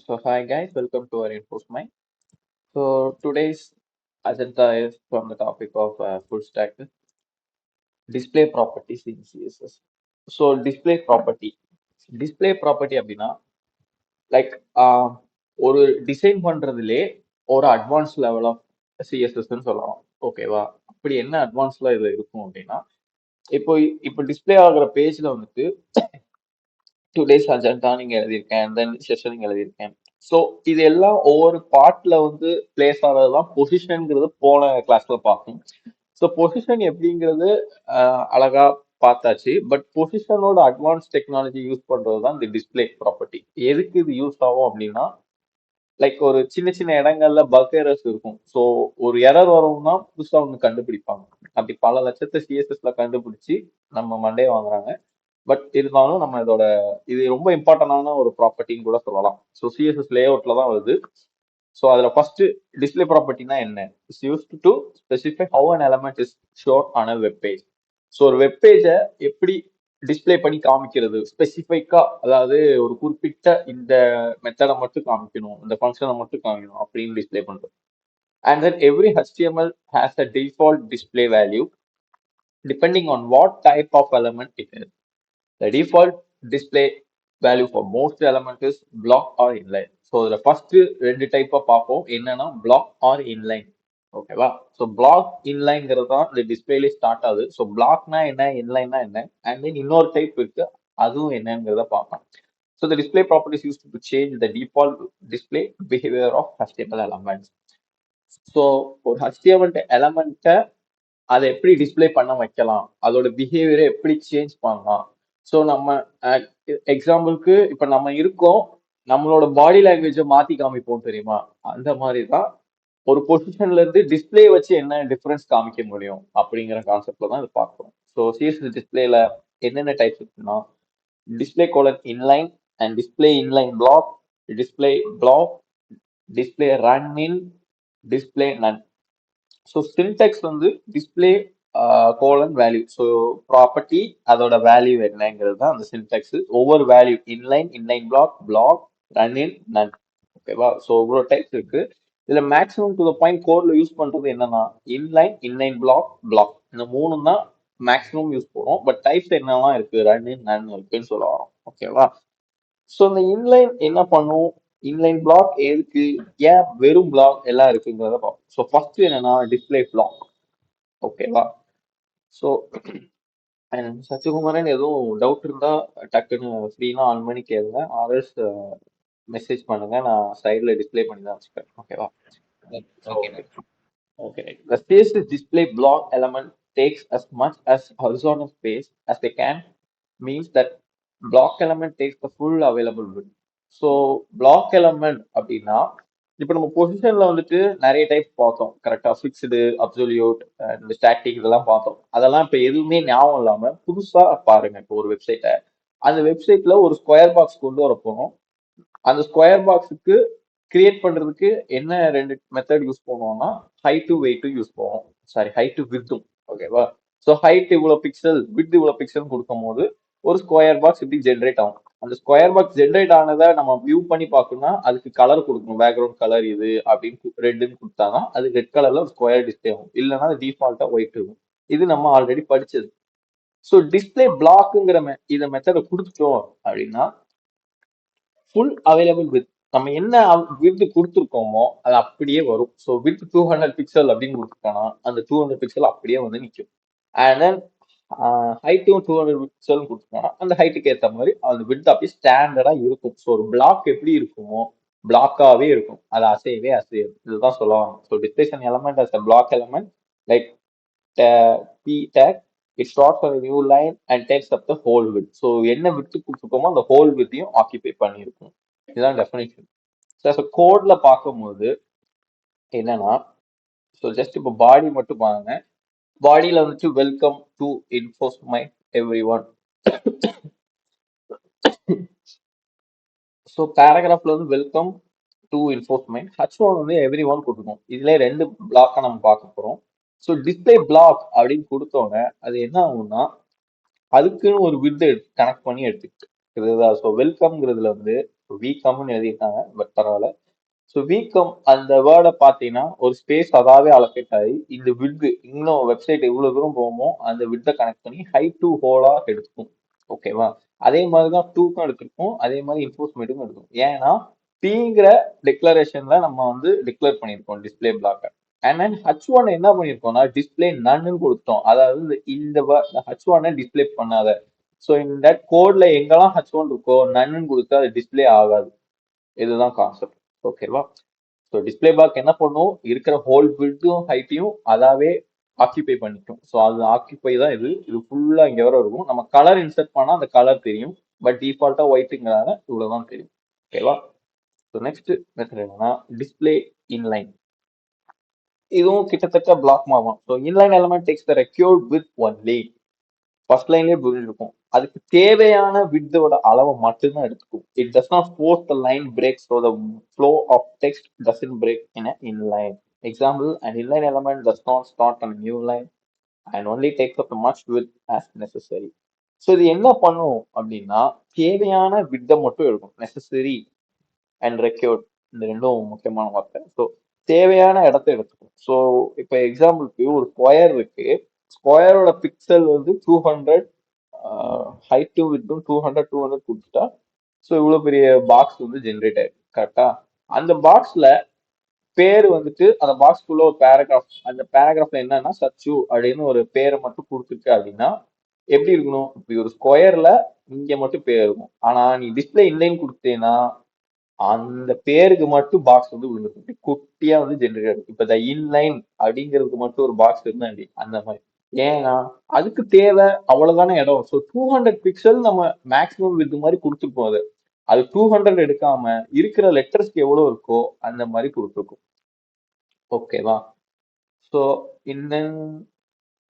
So hi guys, welcome to our Reinforcement. So today's agenda is from the topic of full stack display properties in CSS. So display property அப்படின்னா like ஒரு design பண்றதுலே ஒரு advance level of சிஎஸ்எஸ்ன்னு சொல்லலாம். ஓகேவா? அப்படி என்ன அட்வான்ஸ்ல இது இருக்கும் அப்படின்னா இப்போ இப்போ டிஸ்ப்ளே ஆகுற பேஜ்ல வந்துட்டு டுடேஸ் அஜெண்டா நீங்க எழுதியிருக்கேன் தென் செஷன் நீங்க எழுதியிருக்கேன். ஸோ இது எல்லாம் ஒவ்வொரு பார்ட்ல வந்து பிளேஸ் ஆகிறதுதான் பொசிஷன்ங்கிறது போன கிளாஸ்ல பார்த்தோம். ஸோ பொசிஷன் எப்படிங்கிறது அழகா பார்த்தாச்சு. பட் பொசிஷனோட அட்வான்ஸ் டெக்னாலஜி யூஸ் பண்றது தான் இந்த டிஸ்ப்ளே ப்ராப்பர்ட்டி. எதுக்கு இது யூஸ் ஆகும் அப்படின்னா லைக் ஒரு சின்ன சின்ன இடங்கள்ல பக் எரர்ஸ் இருக்கும். ஸோ ஒரு எரர் வரும்னா புதுசா ஒன்று கண்டுபிடிப்பாங்க. அப்படி பல லட்சத்தை சிஎஸ்எஸ்ல கண்டுபிடிச்சு நம்ம மண்டே வாங்குறாங்க. பட் இருந்தாலும் நம்ம இது ரொம்ப இம்பார்ட்டன்டான ஒரு ப்ராப்பர்ட்டின்னு கூட சொல்லலாம். ஸோ சிஎஸ்எஸ் லே அவுட்ல தான் வருது. ஸோ அதுல ஃபர்ஸ்ட் டிஸ்பிளே ப்ராப்பர்ட்டினா என்ன? It's used to specify how an element is shown on a web page. So ஒரு வெப் பேஜை எப்படி டிஸ்பிளே பண்ணி காமிக்கிறது ஸ்பெசிஃபைக்கா, அதாவது ஒரு குறிப்பிட்ட இந்த மெத்தடை மட்டும் காமிக்கணும், இந்த ஃபங்க்ஷனை மட்டும் காமிக்கணும் அப்படின்னு டிஸ்பிளே பண்றது. And then every HTML has a default display value depending on what type of element it is. The default display value for most element is block or inline. So இதில் ஃபர்ஸ்ட் ரெண்டு டைப்பாக பார்ப்போம். என்னன்னா black R inline. ஓகேவா? So black இன்லைன்ங்கிறது தான் இந்த டிஸ்பிளேலே start ஆகுது. So பிளாக்னா என்ன, இன்லைன்னா என்ன, அண்ட் தென் இன்னொரு டைப் இருக்கு, அதுவும் என்னங்கிறத பார்க்கலாம். So the display properties used to change the default display behavior of HTML elements. So ஒரு HTML எலமெண்ட்டை அதை எப்படி டிஸ்பிளே பண்ண வைக்கலாம், அதோட பிஹேவியரை எப்படி சேஞ்ச் பண்ணலாம். ஸோ நம்ம எக்ஸாம்பிளுக்கு இப்போ நம்ம இருக்கோம், நம்மளோட பாடி லாங்குவேஜை மாத்தி காமிப்போம் தெரியுமா, அந்த மாதிரி தான் ஒரு பொசிஷன்ல இருந்து டிஸ்பிளே வச்சு என்ன டிஃபரன்ஸ் காமிக்க முடியும் அப்படிங்கிற கான்செப்ட்ல தான் இது பார்க்குறோம். ஸோ சிஎஸ்எஸ் டிஸ்பிளேல என்னென்ன டைப்ஸ் இருக்குன்னா display colon inline and display inline block, display block, display run in, display none. So syntax வந்து display colon value. So property அதோட வேல்யூ என்னங்கிறது தான் அந்த சின்டெக்ஸ். ஒவ்வொரு value inline, inline block, block, run in, none. ஓகேவா? So இவ்வளோ types இருக்கு. இதுல மேக்ஸிமம் டு த பாயிண்ட் கோட்ல யூஸ் பண்றது என்னன்னா இன்லைன், இன்லைன் பிளாக், பிளாக், இந்த மூணு தான் மேக்ஸிமம் யூஸ் பண்ணுவோம். பட் டைப்ஸ் என்னெல்லாம் இருக்கு, ரன் இன், நன் இருக்குன்னு சொல்ல வரோம். ஓகேவா? ஸோ இந்த இன்லைன் என்ன பண்ணும், இன்லைன் பிளாக் எதுக்கு, ஏன் வெறும் பிளாக் எல்லாம் இருக்குங்கிறத பார்ப்போம். ஸோ ஃபர்ஸ்ட் என்னன்னா டிஸ்பிளே பிளாக். ஓகேவா? ஸோ அண்ட் சசிகுமாரன் எதுவும் டவுட் இருந்தா டக்குன்னு ஃப்ரீனா ஆன் பண்ணி கேளுங்க, ஆர்எஸ் மெசேஜ் பண்ணுங்க, நான் சைடில் டிஸ்பிளே பண்ணி தான் வச்சுக்கிறேன். ஓகேவா? Okay, okay okay. The CSS display block element takes as much as horizontal space as they can, means that block element takes the full available width. So black element அப்படின்னா இப்போ நம்ம பொசிஷன்ல வந்துட்டு நிறைய டைப் பார்த்தோம் கரெக்டா, ஃபிக்ஸ்டு, அப்சொல்யூட், இந்த static இதெல்லாம் பார்த்தோம். அதெல்லாம் இப்போ எதுவுமே ஞாபகம் இல்லாம புதுசா பாருங்க. இப்போ ஒரு வெப்சைட்டை, அந்த வெப்சைட்ல ஒரு ஸ்கொயர் பாக்ஸ் கொண்டு வர போறோம். அந்த ஸ்கொயர் பாக்ஸுக்கு கிரியேட் பண்றதுக்கு என்ன ரெண்டு மெத்தட் யூஸ் பண்ணுவோம்னா ஹைட் டு வெயிட் யூஸ் பண்ணுவோம். சாரி, ஹைட் டு வித்தும். ஓகேவா? ஸோ ஹைட் இவ்வளோ பிக்சல், வித் இவ்வளோ பிக்சல் கொடுக்கும் போது ஒரு ஸ்கொயர் பாக்ஸ் இப்படி ஜென்ரேட் ஆகும். அந்த ஸ்கொயர் பாக்ஸ் ஜென்ரேட் ஆனதை நம்ம வியூ பண்ணி பார்க்கணும்னா அதுக்கு கலர் கொடுக்கணும். பேக்ரவுண்ட் கலர் இது அப்படின்னு ரெட்டுன்னு கொடுத்தாதான் அது ரெட் கலர்ல ஒரு ஸ்கொயர் டிஸ்பிளே ஆகும். இல்லைன்னா அது டிஃபால்ட்டா ஒயிட் இருக்கும். இது நம்ம ஆல்ரெடி படிச்சது. ஸோ டிஸ்பிளே பிளாக்குங்கிற இதை மெத்தடை கொடுத்துட்டோம் அப்படின்னா ஃபுல் அவைலபிள் வித், நம்ம என்ன வித் கொடுத்துருக்கோமோ அது அப்படியே வரும். ஸோ வித் 200 பிக்சல் அப்படின்னு கொடுத்துருக்கானா அந்த 200 பிக்சல் அப்படியே வந்து நிற்கும். அண்ட் தென் ஹைட்டும் 200 பிக்சல் கொடுத்துருக்கானா அந்த ஹைட்டுக்கு ஏற்ற மாதிரி அந்த வித் அப்படியே ஸ்டாண்டர்டா இருக்கும். ஸோ ஒரு பிளாக் எப்படி இருக்குமோ பிளாக்காவே இருக்கும், அது அசையவே அசையாது. இதுதான் சொல்லுவாங்க. So displays an element as a block element like p tag, it starts on a new line and takes up the whole width. So என்ன வித்து கொடுத்துருக்கோமோ அந்த ஹோல் வித்தையும் ஆக்கிபை பண்ணியிருக்கும். இதுதான் டெஃபினேஷன். ஸோ கோட்ல பார்க்கும்போது என்னன்னா, ஸோ ஜஸ்ட் இப்போ பாடி மட்டும் பாருங்க. பாடியில வந்துட்டு welcome to Infosmite everyone. So பேராகிராஃப்ல வந்து வெல்கம் டு இன்ஃபோஸ்மைட், H1 வந்து எவ்ரி ஒன் கொடுக்கணும். இதுல ரெண்டு பிளாக்கை நம்ம பார்க்க போறோம். ஸோ டிஸ்பிளே பிளாக் அப்படின்னு கொடுத்தோன்னே அது என்ன ஆகும்னா அதுக்குன்னு ஒரு வித் கனெக்ட் பண்ணி எடுத்துக்கிட்டு. ஸோ வெல்கம்ங்கிறதுல வந்து விகம்னு எழுதியிருக்காங்க, பட் பரவாயில்ல. ஸோ வீக்கம் அந்த வேர்டை பார்த்தீங்கன்னா ஒரு ஸ்பேஸ் அதாவே அலோகேட் ஆகி இந்த விட்த் இன்னும் வெப்சைட் எவ்வளவு தூரம் போகுமோ அந்த வித்தை கனெக்ட் பண்ணி ஹை டு ஹோலா எடுத்துக்கும். ஓகேவா? அதே மாதிரி தான் டூக்கும் எடுத்துருக்கும், அதே மாதிரி இன்ஃபோர்ஸ்மெண்ட்டுக்கும் எடுக்கும். ஏன்னா பிங்கிற டிக்ளரேஷன்ல நம்ம வந்து டிக்ளேர் பண்ணியிருக்கோம் டிஸ்பிளே பிளாக்கை. அண்ட் தென் H1 என்ன பண்ணியிருக்கோம்னா டிஸ்பிளே நன்னு கொடுத்துட்டோம். அதாவது இந்த H1 டிஸ்பிளே பண்ணாத. ஸோ இந்த கோட்ல எங்கெல்லாம் H1 இருக்கோ நன்னு கொடுத்தா அது டிஸ்பிளே ஆகாது. இதுதான் கான்செப்ட். ஓகேவா? ஸோ டிஸ்பிளே பாக் என்ன பண்ணும், இருக்கிற ஹோல் விட்த்தும் ஹைட்டையும் அதாவே ஆக்கிபை பண்ணிக்கும். ஸோ அது ஆக்கிபை தான் இது. இது ஃபுல்லா இங்க வர இருக்கும். நம்ம கலர் இன்சர்ட் பண்ணா அந்த கலர் தெரியும், பட் டிஃபால்ட்டா ஒயிட்டுங்கிறதால இவ்வளவுதான் தெரியும். ஓகேவா? ஸோ நெக்ஸ்ட் மெத்தட் என்னன்னா டிஸ்பிளே இன்லைன். இதுவும் கிட்டத்தட்ட பிளாக் மாறும். So inline element takes the required width only. First லைன்லயே புரிஞ்சிருக்கும். அதுக்கு தேவையான வித்தோட அளவை மட்டும்தான் எடுத்துக்கும். It does not force the line break, so the flow of text doesn't break in inline. Example, an inline element does not start on a new line and only takes up much width as necessary. So இது என்ன பண்ணும் அப்படின்னா தேவையான வித்தை மட்டும் எடுக்கும். Necessary and required இந்த ரெண்டும் முக்கியமான வார்த்தை. ஸோ தேவையான இடத்த எடுத்துக்கும். ஸோ இப்போ எக்ஸாம்பிளுக்கு ஒரு ஸ்கொயர் இருக்கு. ஸ்கொயரோட பிக்சல் வந்து 200, ஹைட்டும் வித்தும் 200 கொடுத்துட்டா ஸோ இவ்வளவு பெரிய பாக்ஸ் வந்து ஜென்ரேட் ஆயிருக்கு. கரெக்டா? அந்த பாக்ஸ்ல பேர் வந்துட்டு அந்த பாக்ஸ்க்குள்ள ஒரு பேராகிராஃப், அந்த பேராகிராஃப்ல என்னன்னா சச்சு அப்படின்னு ஒரு பேரை மட்டும் கொடுத்துருக்கு அப்படின்னா எப்படி இருக்கணும், இப்படி ஒரு ஸ்கொயர்ல இங்க மட்டும் பேர் இருக்கும். ஆனா நீ டிஸ்பிளே இன்லைன் கொடுத்தேன்னா அந்த பேருக்கு மட்டும் பாக்ஸ் வந்து விழுந்துருக்கு, குட்டியா வந்து ஜென்ரேட் ஆகும். இப்ப த இன்லைன் அப்படிங்கிறதுக்கு மட்டும் ஒரு பாக்ஸ் இருந்தாண்டி அந்த மாதிரி. ஏன்னா அதுக்கு தேவை அவ்வளவுதானே இடம். ஸோ 200 பிக்சல் நம்ம மேக்ஸிமம் வித் மாதிரி கொடுத்துருப்போம். அது அது 200 எடுக்காம இருக்கிற லெட்டர்ஸ்க்கு எவ்வளவு இருக்கோ அந்த மாதிரி கொடுத்துருக்கும். ஓகேவா? ஸோ இந்த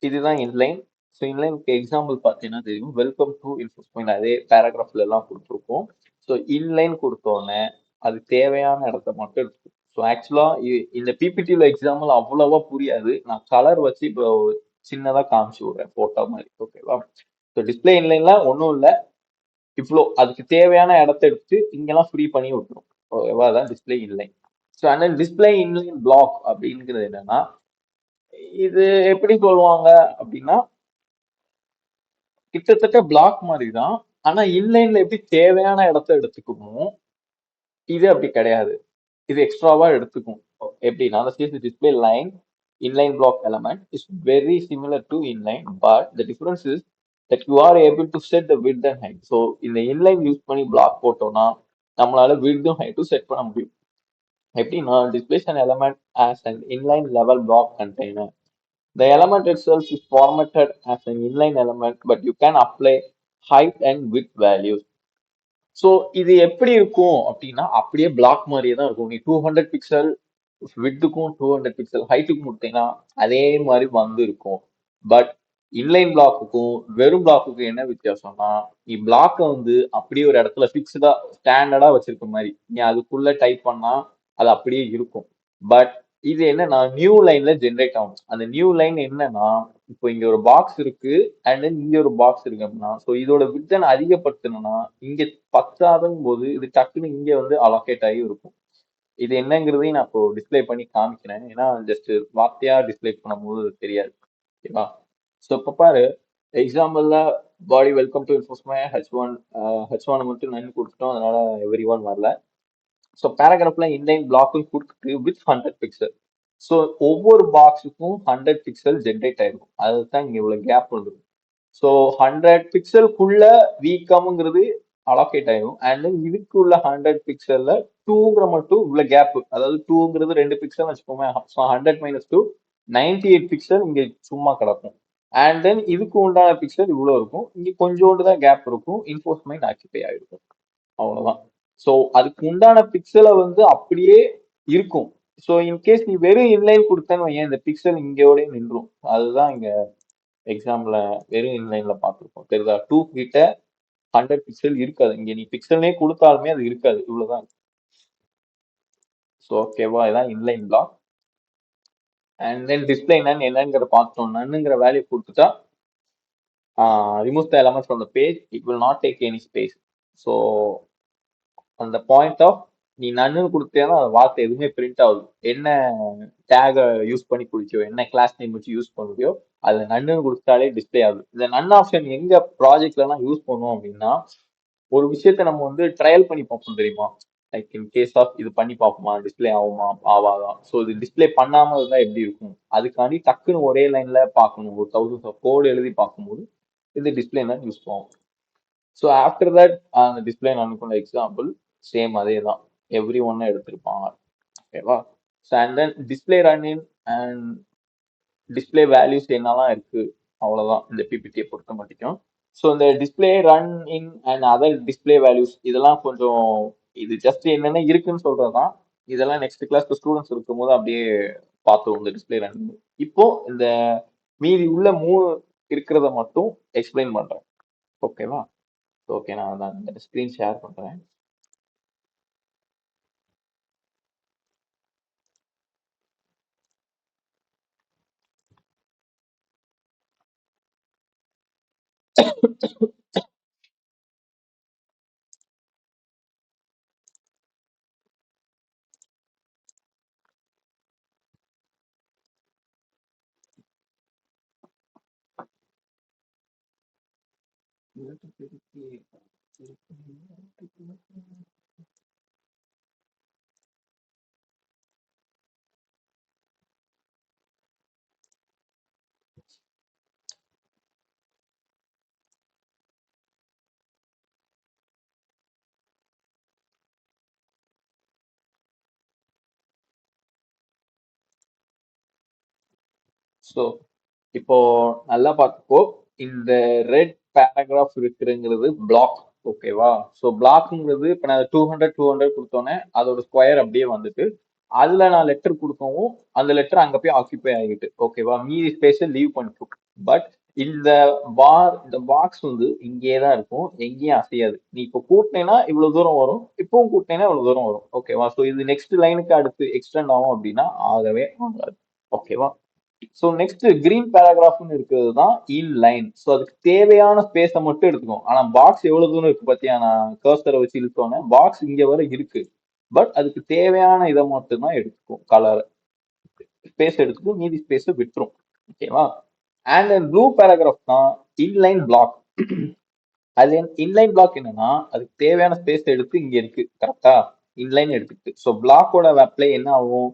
இதுதான் இன்லைன். ஸோ இன்லைனுக்கு எக்ஸாம்பிள் பார்த்தீங்கன்னா தெரியும், வெல்கம் டு இன்ஃபோஸ்மெண்ட் அதே பேராகிராஃப்ல எல்லாம் கொடுத்துருக்கோம். ஸோ இன்லைன் கொடுத்தோன்னே அது தேவையான இடத்த மட்டும் எடுத்துக்கும். ஸோ ஆக்சுவலா இந்த பிபிடியில் எக்ஸாம்பிள் அவ்வளவா புரியாது, நான் கலர் வச்சு இப்போ சின்னதா காமிச்சு விடுறேன் போட்டோ மாதிரி. ஓகேவா? ஸோ டிஸ்பிளே இன்லைன்ல ஒன்றும் இல்லை, இவ்வளோ அதுக்கு தேவையான இடத்த எடுத்து இங்கெல்லாம் ஃப்ரீ பண்ணி விட்டுரும். ஓகேவா? அதான் டிஸ்பிளே இன்லைன். ஸோ அந்த டிஸ்பிளே இன்லைன் பிளாக் அப்படிங்கிறது என்னன்னா இது எப்படி சொல்லுவாங்க அப்படின்னா கிட்டத்தட்ட பிளாக் மாதிரி தான். ஆனா இன்லைன்ல எப்படி தேவையான இடத்த எடுத்துக்குமோ இது அப்படி கிடையாது, இது எக்ஸ்ட்ராவா எடுத்துக்கும். எப்படின்னா the display line inline block element is very similar to inline, but the difference is that you are able to set the width and height. So இந்த inline யூஸ் பண்ணி பிளாக் போட்டோம்னா நம்மளால width height செட் பண்ண முடியும். எப்படின்னா displays an element as an inline level block container. The element itself is formatted as an inline element, but you can apply height and width values. So இது எப்படி இருக்கும் அப்படின்னா அப்படியே பிளாக் மாதிரியே தான் இருக்கும். நீ 200 பிக்சல் வித்துக்கும் 200 பிக்சல் ஹைட்டுக்கும் கொடுத்தீங்கன்னா அதே மாதிரி வந்து இருக்கும். பட் இன்லைன் பிளாக்குக்கும் வெறும் பிளாக்குக்கும் என்ன வித்தியாசம்னா நீ பிளாக்கை வந்து அப்படியே ஒரு இடத்துல பிக்ஸ்டா ஸ்டாண்டர்டா வச்சிருக்க மாதிரி நீ அதுக்குள்ள டைப் பண்ணா அது அப்படியே இருக்கும். பட் இது என்னன்னா நியூ லைன்ல ஜென்ரேட் ஆகும். அந்த நியூ லைன் என்னன்னா இப்போ இங்க ஒரு பாக்ஸ் இருக்கு அண்ட் தென் இங்க ஒரு பாக்ஸ் இருக்கு அப்படின்னா ஸோ இதோட வித்தனை அதிகப்படுத்தணும்னா இங்க பத்தாதும் போது இது டக்குன்னு இங்க வந்து அலோகேட் ஆகி இருக்கும். இது என்னங்கிறதையும் நான் இப்போ டிஸ்பிளே பண்ணி காமிக்கிறேன், ஏன்னா ஜஸ்ட் வார்த்தையா டிஸ்பிளே பண்ணும்போது தெரியாது. ஓகேவா? ஸோ இப்போ பாரு எக்ஸாம்பிள்ல பாடி வெல்கம் டு இன்ஃபோஸ்மெண்ட் H1 மட்டும் 9 கொடுத்துட்டோம், அதனால எவ்ரி ஒன் வரல. ஸோ பேராகிராஃப்ல இன்லைன் பிளாக்கும் கொடுத்துட்டு வித் 100 பிக்சல். ஸோ ஒவ்வொரு பாக்ஸுக்கும் 100 பிக்சல் ஜென்ரேட் ஆயிருக்கும், அதுதான் இங்க இவ்வளவு கேப் வந்துடும். ஸோ 100 பிக்சலுக்குள்ள வீக்கம்ங்கிறது அலோகேட் ஆயிடும். அண்ட் தென் இதுக்குள்ள 100 பிக்சல்ல டூங்கிற மட்டும் உள்ள கேப், அதாவது டூங்கிறது 2 பிக்சல் வச்சுக்கோங்க. ஸோ 100 - 2 98 பிக்சல் இங்க சும்மா கிடக்கும். அண்ட் தென் இதுக்கு உண்டான பிக்சல் இவ்வளவு இருக்கும், இங்க கொஞ்சோண்டு தான் கேப் இருக்கும், இன்ஃபோர்ஸ்மெண்ட் ஆக்கிபை ஆயிருக்கும். அவ்வளவுதான். ஸோ அதுக்கு உண்டான பிக்சலை வந்து அப்படியே இருக்கும். ஸோ இன்கேஸ் நீ வெறும் இன்லைன் கொடுத்தேன்னு வையேன் இந்த பிக்சல் இங்கோடய நின்றும். அதுதான் இங்க எக்ஸாம்பிள் வெறும் இன்லைன்ல பார்த்துருக்கோம். தெரியுதா? 2 கிட்ட 100 பிக்சல் இருக்காது, இங்க நீ பிக்சல்னே கொடுத்தாலுமே அது இருக்காது, இவ்வளவுதான். ஸோ ஓகேவா? இதான் inline black. And then display என்னங்கிற பார்த்தோம். நன்னுங்கிற வேல்யூ கொடுத்துட்டா remove the element from the page, it will not take any space. So அந்த பாயிண்ட் ஆஃப் நீ நன்னு கொடுத்தேன்னா அந்த வார்த்தை எதுவுமே பிரிண்ட் ஆகுது. என்ன டேக யூஸ் பண்ணி குடிச்சியோ, என்ன கிளாஸ் நேம் வச்சு யூஸ் பண்ணுவியோ, அதுல நன்னு கொடுத்தாலே டிஸ்ப்ளே ஆகுது. இந்த நன் ஆப்ஷன் எங்க ப்ராஜெக்ட்ல எல்லாம் யூஸ் பண்ணுவோம் அப்படின்னா, ஒரு விஷயத்த நம்ம வந்து ட்ரையல் பண்ணி பார்ப்போம் தெரியுமா? லைக் இன் கேஸ் ஆஃப் இது பண்ணி பார்ப்போமா, டிஸ்ப்ளே ஆகுமா, ஆவாதா? ஸோ இது டிஸ்ப்ளே பண்ணாம இருந்தா எப்படி இருக்கும்? அதுக்காண்டி டக்குன்னு ஒரே லைன்ல பார்க்கணும். ஒரு தௌசண்ட்ஸ் ஆஃப் கோடு எழுதி பார்க்கும்போது இது டிஸ்ப்ளே தான் யூஸ் பண்ணுவோம். ஸோ ஆஃப்டர் தட் அந்த டிஸ்பிளே நான் கொண்ட எக்ஸாம்பிள் சேம் அதே தான். எவ்ரி ஒன்னு எடுத்திருப்பாங்க. ஓகேவா? So and then display running and display values என்னெல்லாம் இருக்கு, அவ்வளோதான் இந்த பிபிடியை பொறுத்த மட்டும். ஸோ இந்த display run in and other display values இதெல்லாம் கொஞ்சம் இது ஜஸ்ட் என்னென்ன இருக்குன்னு சொல்றதுதான். இதெல்லாம் நெக்ஸ்ட் கிளாஸ்க்கு ஸ்டூடெண்ட்ஸ் இருக்கும்போது அப்படியே பார்த்துருவோம் இந்த டிஸ்பிளே ரன். இப்போ இந்த மீதி உள்ள 3 இருக்கிறத மட்டும் எக்ஸ்பிளைன் பண்றேன். ஓகேவா? ஓகே, நான் இந்த ஸ்க்ரீன் ஷேர் பண்றேன். ஸோ இப்போ நல்லா பார்த்துக்கோ. இந்த ரெட் பேராகிராஃப் இருக்குங்கிறது பிளாக். ஓகேவா? ஸோ பிளாக்ங்கிறது இப்போ நான் 200 கொடுத்தோன்னே அதோட ஸ்கொயர் அப்படியே வந்துட்டு அதுல நான் லெட்டர் கொடுக்கவும் அந்த லெட்டர் அங்க போய் ஆக்கிபை ஆகிட்டு, ஓகேவா, மீதி ஸ்பேஸை லீவ் பண்ணிக்கும். பட் இந்த இந்த பாக்ஸ் வந்து இங்கேயே தான் இருக்கும், எங்கேயும் அசையாது. நீ இப்போ கூட்டினேன்னா இவ்வளவு தூரம் வரும், இப்பவும் கூட்டினேன்னா இவ்வளவு தூரம் வரும். ஓகேவா? ஸோ இது நெக்ஸ்ட் லைனுக்கு அடுத்து எக்ஸ்டெண்ட் ஆகும் அப்படின்னா ஆகவே ஆகாது. ஓகேவா? ஸோ நெக்ஸ்ட் கிரீன் பேராகிராஃப்னு இருக்கிறது தான் இன் லைன். ஸோ அதுக்கு தேவையான ஸ்பேஸை மட்டும் எடுத்துக்கும். ஆனா பாக்ஸ் எவ்வளவு தூரம் இருக்கு பார்த்தியா? நான் கர்சரை வச்சு இழுத்தோன்னே பாக்ஸ் இங்க வரை இருக்கு. பட் அதுக்கு தேவையான இதை மட்டும் தான் எடுத்துக்கும். கலர் ஸ்பேஸ் எடுத்துக்கும், மீதி ஸ்பேஸ் விட்டுரும். ஓகேவா? அண்ட் தென் ப்ளூ பேராகிராஃப் தான் இன்லைன் பிளாக். அது இன்லைன் பிளாக் என்னன்னா அதுக்கு தேவையான ஸ்பேஸ் எடுத்து இங்க இருக்கு, கரெக்டா? இன்லைன் எடுத்துக்கிட்டு ஸோ பிளாக்கோட அப்ளை என்ன ஆகும்?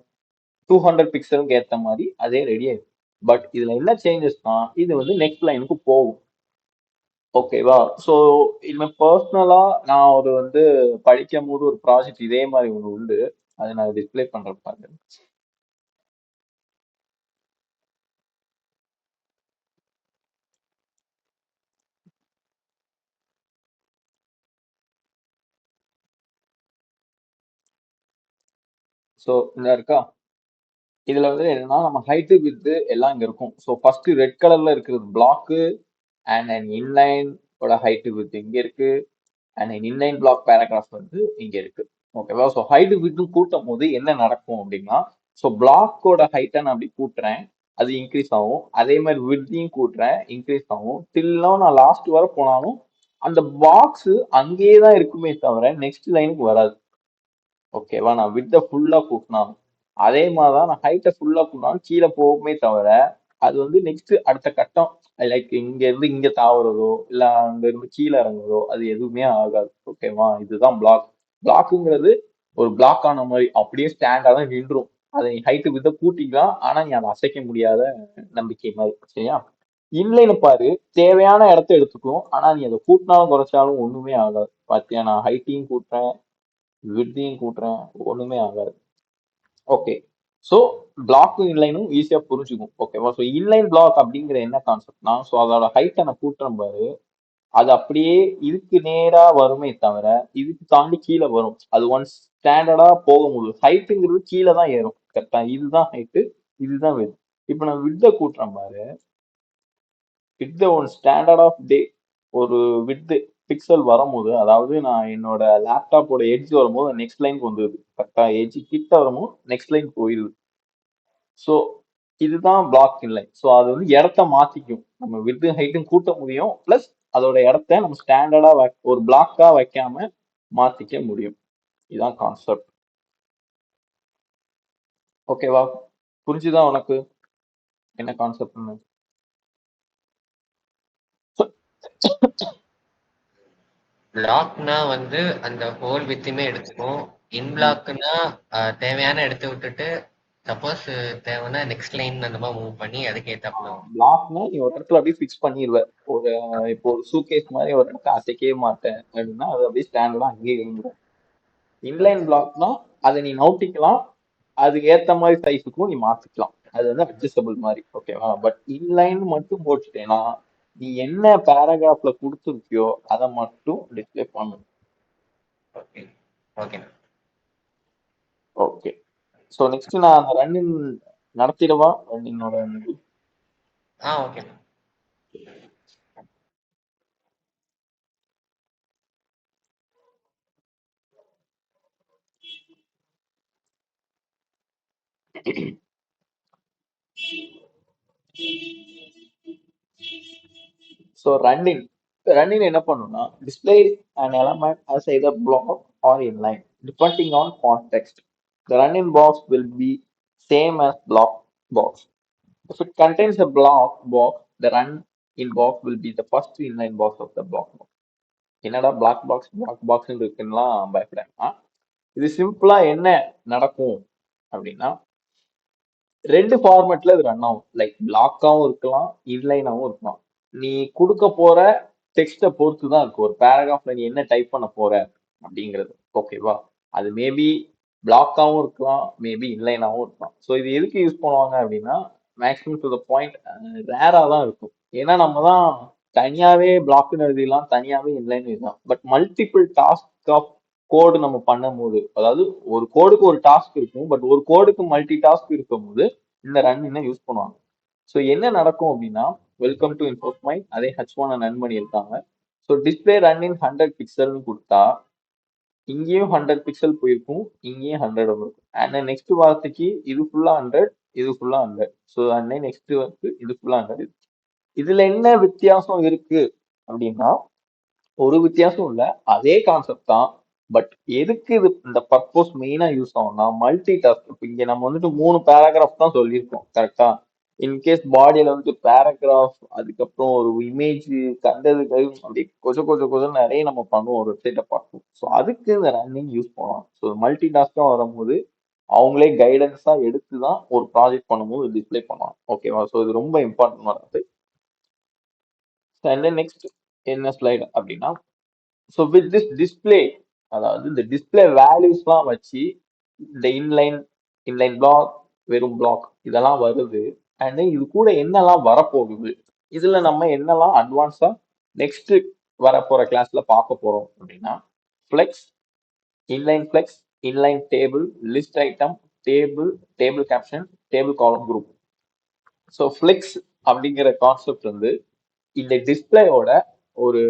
200 பிக்சலுக்கு ஏத்த மாதிரி அதே ரெடி ஆயிடும். பட் இதுல என்ன சேஞ்சஸ்னா இது வந்து நெக்ஸ்ட் லைனுக்கு போகும். ஓகேவா? ஸோ இனிமே பர்சனலா நான் ஒரு வந்து படிக்கும் போது ஒரு ப்ராஜெக்ட் இதே மாதிரி ஒன்று உண்டு. அதை நான் டிஸ்பிளே பண்றேன் பாருங்க. ஸோ இந்த இருக்கா, இதுல வந்து என்னன்னா நம்ம ஹைட்டு வித்து எல்லாம் இங்க இருக்கும். ஸோ ஃபர்ஸ்ட் ரெட் கலர்ல இருக்கிறது block and and inline height with இங்க இருக்கு அண்ட் இன்லைன் பிளாக் பேராகிராஃப் வந்து இங்க இருக்கு. ஓகேவா? ஸோ ஹைட் வித்தும் கூட்டும் போது என்ன நடக்கும் அப்படின்னா, ஸோ பிளாக்கோட ஹைட்டை நான் அப்படி கூட்டுறேன், அது இன்க்ரீஸ் ஆகும். அதே மாதிரி வித்தையும் கூட்டுறேன், இன்க்ரீஸ் ஆகும். டில்லாம் நான் லாஸ்ட் வர போனாலும் அந்த பாக்ஸ் அங்கேயே தான் இருக்குமே தவிர நெக்ஸ்ட் லைனுக்கு வராது. ஓகேவா? நான் வித்தை ஃபுல்லா கூட்டினாலும் அதே மாதிரிதான் நான் ஹைட்டை ஃபுல்லா கூட்டினாலும் கீழே போகுமே தவிர அது வந்து நெக்ஸ்ட் அடுத்த கட்டம் லைக் இங்க இருந்து இங்க தாவுறதோ இல்ல அங்க இருந்து கீழே இறங்குறதோ அது எதுவுமே ஆகாது. ஓகேவா? இதுதான் பிளாக். பிளாக்குங்கிறது ஒரு பிளாக் ஆன மாதிரி அப்படியே ஸ்டாண்டா தான் நின்றும். அதை நீ ஹைட்டு வித்த கூட்டிக்கலாம், ஆனா நீ அதை அசைக்க முடியாத நம்பிக்கை மாதிரி. சரியா? இன்லைன் பாரு, தேவையான இடத்த எடுத்துக்கும், ஆனா நீ அதை கூட்டினாலும் குறைச்சாலும் ஒண்ணுமே ஆகாது. பாத்தியா? நான் ஹைட்டையும் கூட்டுறேன், விட்தையும் கூட்டுறேன், ஒண்ணுமே ஆகாது. ஓகே. ஸோ பிளாக்கும் இன்லைனும் ஈஸியா புரிஞ்சுக்கும். ஓகேவா? ஸோ இன்லைன் பிளாக் அப்படிங்கிற என்ன கான்செப்ட்னா, ஸோ அதோட ஹைட்டை நான் கூட்டுறேன் பாரு, அது அப்படியே இதுக்கு நேரா வருமே தவிர இதுக்கு தாண்டி கீழே வரும். அது ஒன்ஸ் ஸ்டாண்டர்டா போக முடியும். ஹைட்டுங்கிறது கீழே தான் ஏறும். கரெக்டா? இதுதான் ஹைட்டு, இதுதான் வித். இப்போ நான் வித்தை கூட்டுறேன் பாரு, வித் ஒன் ஸ்டாண்டர்ட் ஆஃப் டே ஒரு வித் பிக்சல் வரும்போது, அதாவது நான் என்னோட லேப்டாப்போட எட்ஜ் வரும்போது நெக்ஸ்ட் லைனுக்கு வந்துருது. கரெக்டா? எட்ஜ் கிட்ட வரும்போது நெக்ஸ்ட் லைன் போயிருது. ஸோ இதுதான் பிளாக் இன்லைன். ஸோ அது வந்து இடத்த மாத்திக்கும். நம்ம வித்து ஹைட்டும் கூட்ட முடியும், பிளஸ் அதோட இடத்த நம்ம ஸ்டாண்டர்டா ஒரு பிளாக்கா வைக்காம மாத்திக்க முடியும். இதுதான் கான்செப்ட். ஓகேவா? புரிஞ்சுதா உனக்கு என்ன கான்செப்ட்னு? பிளாக்னா வந்து அந்த ஹோல் வித்துமே எடுத்துக்கும். இன் பிளாக்னா தேவையான எடுத்து விட்டுட்டு சப்போஸ் தேவைன்னா நெக்ஸ்ட் லைன் அந்த மாதிரி மூவ் பண்ணி அதுக்கு ஏத்தாப்புல வரும். பிளாக்னா நீ ஒரு இடத்துல அப்படியே ஃபிக்ஸ் பண்ணிடுவ. ஒரு இப்போ ஒரு சூகேஸ் மாதிரி ஒரு இடத்துல அசைக்கவே மாட்டேன் அப்படின்னா அது அப்படியே ஸ்டாண்டர்டா அங்கேயே இருந்துரும். இன்லைன் பிளாக்னா அதை நீ நவுத்திக்கலாம், அதுக்கு ஏத்த மாதிரி சைஸுக்கும் நீ மாத்திக்கலாம். அது வந்து அட்ஜஸ்டபிள் மாதிரி. ஓகேவா? பட் இன்லைன் மட்டும் போட்டுட்டேன்னா நீ என்ன பேராகிராஃப்ல கொடுத்துருக்கியோ அதை மட்டும் டிஸ்பிளே பண்ணணும். Okay okay okay. So next நான் அந்த ரன்னிங் நடத்திடவா? ரன்னிங்கோட ஓகே. ஸோ ரன்னிங் என்ன பண்ணும்னா display an element as either block or inline depending on context. The running box will be same as block box. If it contains a block box, the run in box will be the first inline box of the block box. என்னடா black box இருக்குன்னுலாம் பயப்படாம இது சிம்பிளா என்ன நடக்கும் அப்படின்னா ரெண்டு ஃபார்மேட்ல இது run ஆகும். லைக் பிளாக்காவும் இருக்கலாம், இன்லைனாவும் இருக்கலாம். நீ கொடுக்க போற டெக்ஸ்ட பொறுத்து தான் இருக்கு. ஒரு பேராகிராஃப்ல நீ என்ன டைப் பண்ண போற அப்படிங்கிறது. ஓகேவா? அது மேபி பிளாக்காவும் இருக்கலாம், மேபி இன்லைனாவும் இருக்கலாம். ஸோ இது எதுக்கு யூஸ் பண்ணுவாங்க அப்படின்னா மேக்ஸிமம் டு த பாயிண்ட் ரேரா தான் இருக்கும். ஏன்னா நம்ம தான் தனியாவே பிளாக்னு எழுதிடலாம், தனியாவே இன்லைன் எழுதலாம். But multiple task of code நம்ம பண்ணும்போது, அதாவது ஒரு கோடுக்கு ஒரு டாஸ்க் இருக்கும், பட் ஒரு கோடுக்கு மல்டி டாஸ்க் இருக்கும்போது இந்த ரன் என்ன யூஸ் பண்ணுவாங்க. ஸோ என்ன நடக்கும் அப்படின்னா வெல்கம் டு இன்ஃபோஸ்மைன் அதே H1 ரன் பண்ணியிருக்காங்க. ஸோ டிஸ்பிளே ரன் இன் 100 பிக்சல்னு கொடுத்தா இங்கேயும் 100 பிக்சல் போயிருக்கும், இங்கேயும் 100 இருக்கும். அண்ட் நெக்ஸ்ட் வார்த்தைக்கு இது ஃபுல்லா 100, இது ஃபுல்லா 100. ஸோ அண்ட் நெக்ஸ்ட் வந்து இது ஃபுல்லா 100. இதுல என்ன வித்தியாசம் இருக்கு அப்படின்னா ஒரு வித்தியாசம் இல்ல, அதே கான்செப்ட் தான். பட் எதுக்கு இது இந்த பர்பஸ் மெயினா யூஸ் ஆகும்னா மல்டி டாஸ்க். இப்போ இங்க நம்ம வந்துட்டு 3 பேராகிராஃப் தான் சொல்லியிருக்கோம், கரெக்டா? இன்கேஸ் பாடியில வந்து பேராகிராஃப், அதுக்கப்புறம் ஒரு இமேஜ், கண்டது அப்படி கொஞ்சம் நிறைய நம்ம பண்ணுவோம் ஒரு வெப்சைட்டை பார்ப்போம். ஸோ அதுக்கு இந்த ரன்னிங் யூஸ் பண்ணலாம். ஸோ மல்டி டாஸ்கா வரும்போது அவங்களே கைடன்ஸா எடுத்து தான் ஒரு ப்ராஜெக்ட் பண்ணும்போது டிஸ்பிளே பண்ணலாம். ஓகேவா? ஸோ இது ரொம்ப இம்பார்ட்டன்ட். அண்ட் நெக்ஸ்ட் என்ன ஸ்லைடு அப்படின்னா ஸோ வித் திஸ் டிஸ்பிளே, அதாவது இந்த டிஸ்பிளே வேல்யூஸ்லாம் வச்சு இந்த இன்லைன் பிளாக், வெறும் பிளாக் இதெல்லாம் வருது. அண்ட் இது கூட என்னெல்லாம் வரப்போகுது, இதுல நம்ம என்னெல்லாம் அட்வான்ஸா நெக்ஸ்ட் வரப்போற கிளாஸ்ல பார்க்க போறோம் அப்படின்னா flex, flex, inline table, list item, table caption, table column group. So flex அப்படிங்கிற கான்செப்ட் வந்து இந்த டிஸ்பிளேயோட ஒரு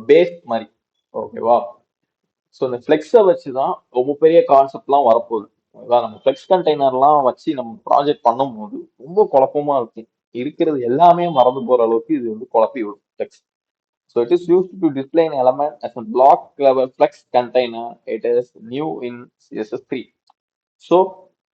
பேஸ் மாதிரி. ஓகேவா? ஸோ இந்த ஃபிளெக்ஸை வச்சு தான் ரொம்ப பெரிய கான்செப்ட்லாம் வரப்போகுது. அதான் நம்ம ஃபிளெக்ஸ் கண்டெய்னர்லாம் வச்சு நம்ம ப்ராஜெக்ட் பண்ணும்போது ரொம்ப குழப்பமா இருக்கு. இருக்கிறது எல்லாமே மறந்து போற அளவுக்கு இது வந்து குழப்பி விடும் flex. So it is used to display an element as a block level flex container. It is new in CSS3. So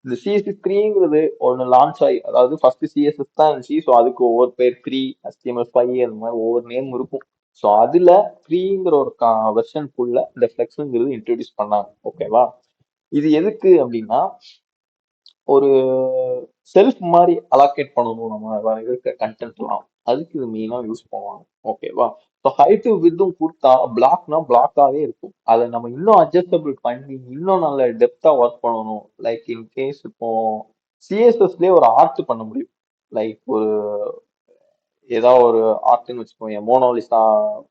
இந்த CSS3ங்கிறது ஒன்று லான்ச் ஆகி, அதாவது ஃபர்ஸ்ட் சிஎஸ்எஸ் தான் இருந்துச்சு. ஸோ அதுக்கு ஒவ்வொரு பேர் 3, HTML5 அந்த மாதிரி ஒவ்வொரு நேம் இருக்கும். ஸோ அதுல ஃப்ரீங்கிற ஒரு வெர்ஷனுக்குள்ள இந்த ஃபிளெக்ஸுங்கிறது இன்ட்ரடியூஸ் பண்ணாங்க. ஓகேவா? இது எதுக்கு அப்படின்னா ஒரு செல்ஃப் மாதிரி அலாக்கேட் பண்ணணும் நம்ம இருக்க கண்டென்ட்லாம், அதுக்கு இது மெயினா யூஸ் பண்ணுவாங்க. ஓகேவா? ஸோ ஹைட்டு வித்தும் கொடுத்தா பிளாக்னா பிளாக்காவே இருக்கும். அதை நம்ம இன்னும் அட்ஜஸ்டபிள் பண்ணி இன்னும் நல்ல டெப்தா ஒர்க் பண்ணணும். லைக் இன் கேஸ் இப்போ சிஎஸ்எஸ்லேயே ஒரு ஆர்ட் பண்ண முடியும். லைக் ஒரு ஏதாவது ஒரு ஆர்ட்னு வச்சுக்கோங்க. மோனாலிசா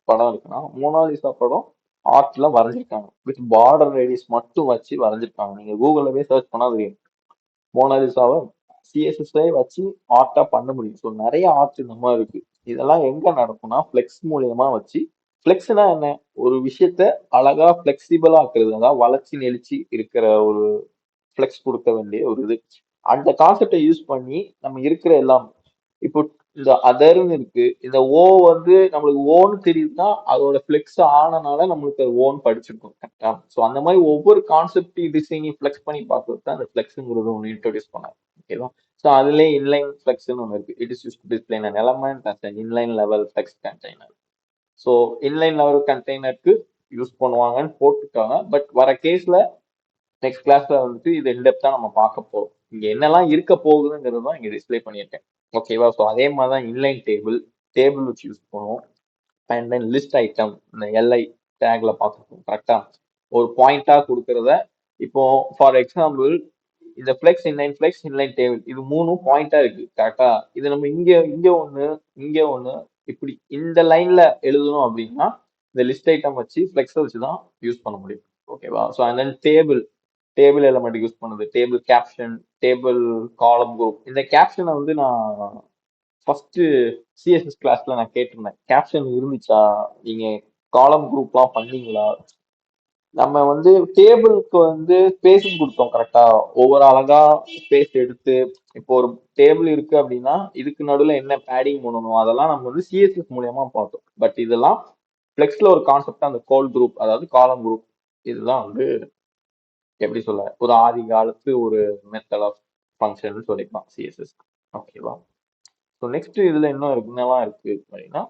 படம் இருக்குன்னா மோனாலிசா படம் ஆர்ட்ல வரைஞ்சிருக்காங்க. வித் பார்டர் ரேடியஸ் மட்டும் வச்சு வரைஞ்சிருக்காங்க. நீங்க கூகுள்லவே சர்ச் பண்ணா தெரியும். மோனாலிசாவை சிஎஸ்எஸ்ஐ வச்சு ஆர்ட்டா பண்ண முடியும். ஸோ நிறைய ஆர்ட் இந்த மாதிரி இருக்கு. இதெல்லாம் எங்க நடக்கும்னா ஃபிளெக்ஸ் மூலியமா வச்சு. ஃபிளெக்ஸ்னா என்ன? ஒரு விஷயத்த அழகா ஃபிளெக்சிபிளா ஆக்குறது, அதாவது வளைச்சு நெளிச்சு இருக்கிற ஒரு ஃபிளெக்ஸ் கொடுக்க வேண்டிய ஒரு இது. அந்த கான்செப்டை யூஸ் பண்ணி நம்ம இருக்கிற எல்லாம் இப்போ இந்த அதர்னு இருக்கு. இந்த ஓ வந்து நம்மளுக்கு ஓன்னு தெரியுதுன்னா அதோட ஃபிளெக்ஸ் ஆனனால நம்மளுக்கு அது ஓன்னு படிச்சிருக்கோம் கரெக்டா. ஸோ அந்த மாதிரி ஒவ்வொரு கான்செப்ட் டிசைனையும் ஃபிளெக்ஸ் பண்ணி பார்க்கறது தான் அந்த ஃபிளெக்ஸுங்கிறது ஒன்று இன்ட்ரோடியூஸ் பண்ணாங்க. ஓகேவா. ஸோ அதுலேயே இன்லைன் ஃபிளெக்ஸ்னு ஒன்று இருக்கு. It is use to display an element as an inline level flex container. So inline level கண்டெய்னருக்கு யூஸ் பண்ணுவாங்கன்னு போட்டுருக்காங்க. பட் வர கேஸ்ல நெக்ஸ்ட் கிளாஸ்ல வந்துட்டு இது இன்டெப்தா நம்ம பார்க்க போறோம். இங்க என்னெல்லாம் இருக்க போகுதுங்கிறது தான் இங்க டிஸ்ப்ளே பண்ணியிருக்கேன். ஓகேவா. ஸோ அதே மாதிரி தான் இன்லைன் டேபிள் டேபிள் வச்சு யூஸ் பண்ணுவோம். அண்ட் தென் லிஸ்ட் ஐட்டம் இந்த எல்ஐ டேக்ல பார்த்துருக்கோம் கரெக்டா. ஒரு பாயிண்டா கொடுக்கறத இப்போ ஃபார் எக்ஸாம்பிள் இந்த ஃபிளெக்ஸ் இன்லைன் டேபிள் இது மூணும் பாயிண்டா இருக்கு கரெக்டா. இது நம்ம இங்க இங்க ஒண்ணு இங்க ஒண்ணு இப்படி இந்த லைன்ல எழுதணும் அப்படின்னா இந்த லிஸ்ட் ஐட்டம் வச்சு ஃபிளெக்ஸை வச்சு தான் யூஸ் பண்ண முடியும். ஓகேவா. So and then table element use பண்ணுது. Table caption, table column group. இந்த கேப்ஷனை வந்து நான் ஃபர்ஸ்ட் சிஎஸ்எஸ் கிளாஸ்ல நான் கேட்டிருந்தேன். கேப்ஷன் இருந்துச்சா, நீங்க காலம் குரூப்லாம் பண்ணீங்களா. நம்ம வந்து டேபிளுக்கு வந்து ஸ்பேசிங் கொடுத்தோம் கரெக்டா. ஒவ்வொரு அழகா ஸ்பேஸ் எடுத்து இப்போ ஒரு டேபிள் இருக்கு அப்படின்னா இதுக்கு நடுவில் என்ன பேடிங் பண்ணணும் அதெல்லாம் நம்ம வந்து சிஎஸ்எஸ் மூலியமா பார்த்தோம். பட் இதெல்லாம் ஃபிளெக்ஸ்ல ஒரு கான்செப்ட் அந்த கோல் குரூப் அதாவது காலம் குரூப் இதெல்லாம் வந்து எப்படி சொல்ல ஒரு ஆதி காலத்து ஒரு மெத்தட் ஆஃப் ஃபங்க்ஷன் சொல்லிக்கலாம் சிஎஸ்எஸ். ஓகேவா. ஸோ நெக்ஸ்ட் இதுல இன்னும் என்னெல்லாம் இருக்கு அப்படின்னா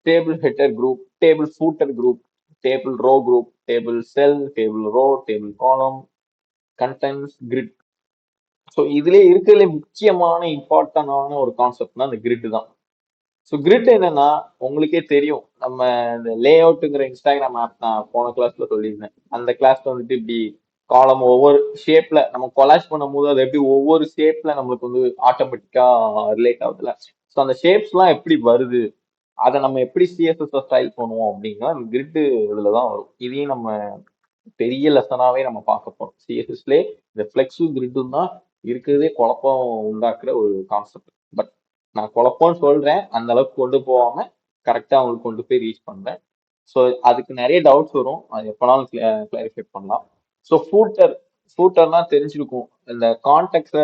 table header group, table footer group, table row group, table cell, table row, table column, contents, grid. So இதுல இருக்கிறதுல முக்கியமான இம்பார்ட்டன்டான ஒரு கான்செப்ட்னா அந்த கிரிட் தான். ஸோ கிரிட் என்னன்னா உங்களுக்கே தெரியும். நம்ம இந்த லே அவுட்டுங்கிற இன்ஸ்டாகிராம் ஆப் நான் போன கிளாஸ்ல சொல்லியிருந்தேன். அந்த கிளாஸ்ல வந்துட்டு இப்படி காலம் ஒவ்வொரு ஷேப்ல நம்ம கொலாஷ் பண்ணும் போது அது எப்படி ஒவ்வொரு ஷேப்ல நம்மளுக்கு வந்து ஆட்டோமேட்டிக்கா ரிலேட் ஆகுதுல. ஸோ அந்த ஷேப்ஸ் எல்லாம் எப்படி வருது அதை நம்ம எப்படி சிஎஸ்எஸ் ஸ்டைல் பண்ணுவோம் அப்படின்னா கிரிட் இதுலதான் வரும். இதையும் நம்ம பெரிய லெசனாவே நம்ம பார்க்க போறோம். சிஎஸ்எஸ்ல இந்த ஃபிளெக்ஸும் கிரிட்டும் தான் இருக்கிறதே குழப்பம் உண்டாக்குற ஒரு கான்செப்ட். பட் நான் குழப்பம்னு சொல்றேன், அந்த அளவுக்கு கொண்டு போகாம கரெக்டா அவங்களுக்கு கொண்டு போய் ரீச் பண்றேன். ஸோ அதுக்கு நிறைய டவுட்ஸ் வரும், அது எப்பனாலும் கிளாரிஃபை பண்ணலாம். ஸோ ஃபூட்டர்னா தெரிஞ்சிருக்கும். இந்த கான்டெக்ட்ஸை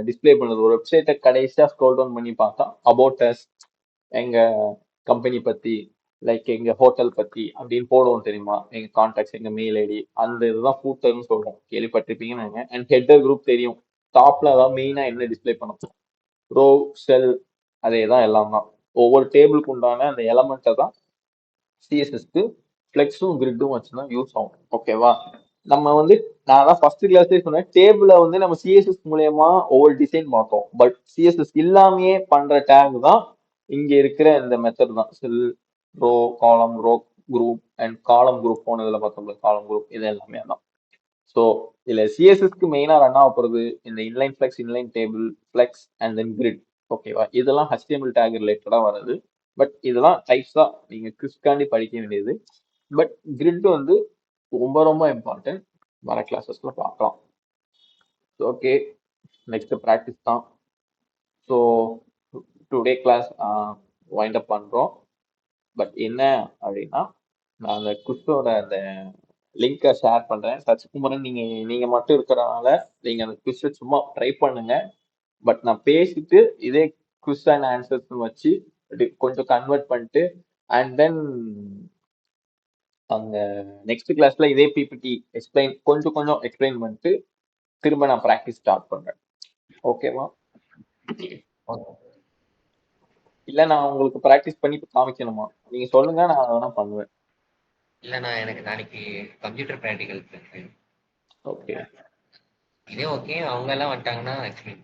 டிஸ்பிளே பண்ணுறது. ஒரு வெப்சைட்டை கடைசியா ஸ்க்ரோல் டவுன் பண்ணி பார்த்தா அபவுட் அஸ், எங்க கம்பெனி பத்தி, லைக் எங்க ஹோட்டல் பத்தி அப்படின்னு போடுவோம் தெரியுமா. எங்க கான்டாக்ட்ஸ், எங்க மெயில் ஐடி, அந்த இதுதான் ஃபூட்டர்னு சொல்றோம். கேள்விப்பட்டிருப்பீங்கன்னு. அண்ட் ஹெட்டர் குரூப் தெரியும். டாப்ல அதான் மெயினா என்ன டிஸ்பிளே பண்ண ரோ, செல், அதே தான் எல்லாம் தான். ஒவ்வொரு டேபிளுக்கு உண்டான அந்த எலமெண்ட்டை தான் சிஎஸ்எஸ்க்கு ஃபிளெக்ஸும் கிரிட்டும் வச்சுதான் யூஸ் ஆகும். ஓகேவா. நம்ம வந்து நான் தான் ஃபர்ஸ்ட் கிளாஸ்லேயே சொன்னேன், டேபிள வந்து நம்ம சிஎஸ்எஸ் மூலியமா ஒவ்வொரு டிசைன் பார்த்தோம். பட் சிஎஸ்எஸ் இல்லாமயே பண்ற டேக் தான் இங்க இருக்கிற இந்த மெத்தட் தான். Cell, row, column, row group and column group போனதுல பார்த்தோம்ல காலம் குரூப், இது எல்லாமே தான். ஸோ இதுல சிஎஸ்எஸ்க்கு மெயினா ரன் ஆக போறது இந்த inline flex, inline table, flex and then grid. ஓகேவா. இதெல்லாம் HTML டேக் ரிலேட்டடா வருது. பட் இதெல்லாம் டைப்ஸ் தான் நீங்க கிறிஸ்காண்டி படிக்க வேண்டியது. பட் கிரிட் வந்து ரொம்ப ரொம்ப இம்பார்ட்டன்ட். வர கிளாஸஸ்ல பார்க்கலாம். ஓகே, நெக்ஸ்ட் ப்ராக்டிஸ் தான். So today class wind up பண்றோம். பட் என்ன அப்படின்னா நான் அந்த குவிஸோட அந்த லிங்கை ஷேர் பண்றேன். சச்சிகுமரன் நீங்க நீங்க மட்டும் இருக்கிறனால நீங்க அந்த குவிஸை சும்மா ட்ரை பண்ணுங்க. பட் நான் பேசிட்டு இதே குவிஸ் அண்ட் ஆன்சர்ஸ் வச்சு கொஞ்சம் கன்வெர்ட் பண்ணிட்டு அண்ட் தென் அந்த நெக்ஸ்ட் கிளாஸ்ல இதே பிபிடி கொஞ்சம் கொஞ்சம் எக்ஸ்பிளைன் பண்ணிட்டு திரும்ப நான் ப்ராக்டிஸ் ஸ்டார்ட் பண்றேன். ஓகேவா. இல்ல நான் உங்களுக்கு ப்ராக்டிஸ் பண்ணி காமிக்கணுமா, நீங்க சொல்லுங்க, நான் அதெல்லாம் பண்ணுவேன். இல்லண்ணா எனக்கு நாளைக்கு கம்ப்யூட்டர் ப்ராக்டிகல் இருக்கு. ஓகே இதே ஓகே, அவங்க எல்லாம் வந்துட்டாங்கன்னா எக்ஸ்பிளைன்